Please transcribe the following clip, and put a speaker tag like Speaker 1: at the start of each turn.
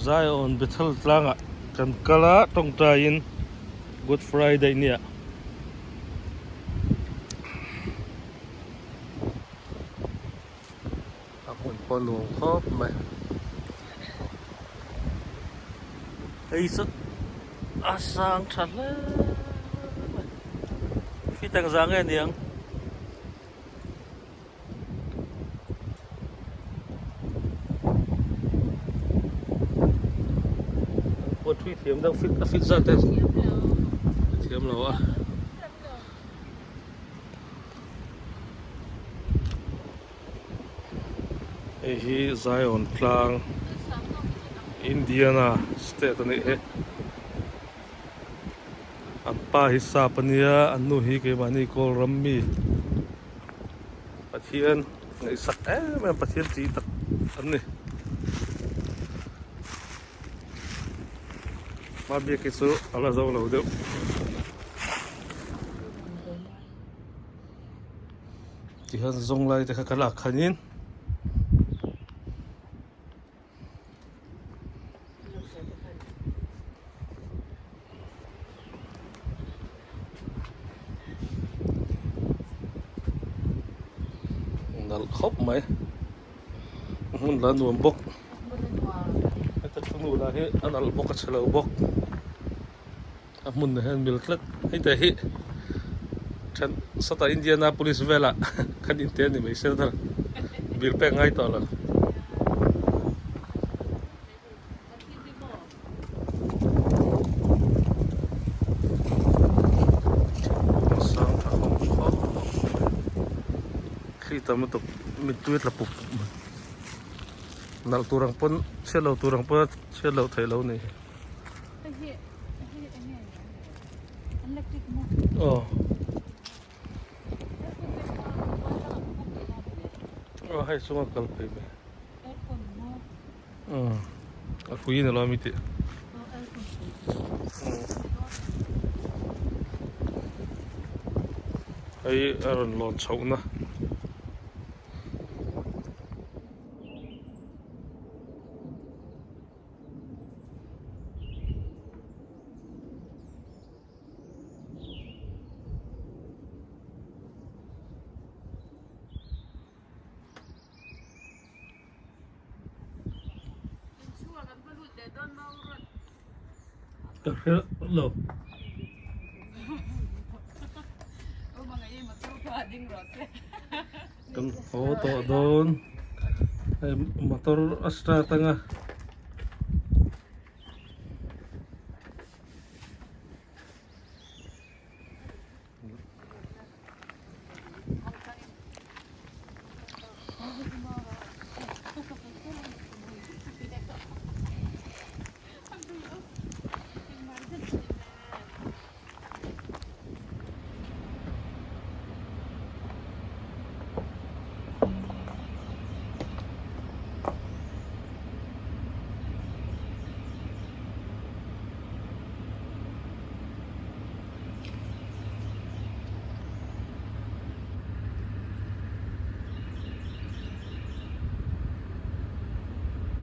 Speaker 1: Zion Bethel tlanga kan kala tong tayin Good Friday niya. Akong palong kop may ay sa asang chala fitang zangen yang What we thiam đang fit ra thế thiam nào à hi Zion Plang Indiana state ani he an pa hi sa pania an nu hi ke mani kol rammi pathian ngai sak ma pathian chi tak an ni ma bia ke su ala zo lo deu ti han zong lai te kha kala khanin nal khop mai mun la nuam bok ta nu la he anal bok ka chalo bok amun na han mil klak hi ta hi than sata Indianapolis vela kan inte ni mai ser dar bil pe ngai to la kita mo to mituit la pup nal turang pon selo turang pon selo thailo ni oh oh hai sunga kal pe me aku yin lo mi ti ai aron lon chau na Hello. Kan foto doon ay motor astra tanga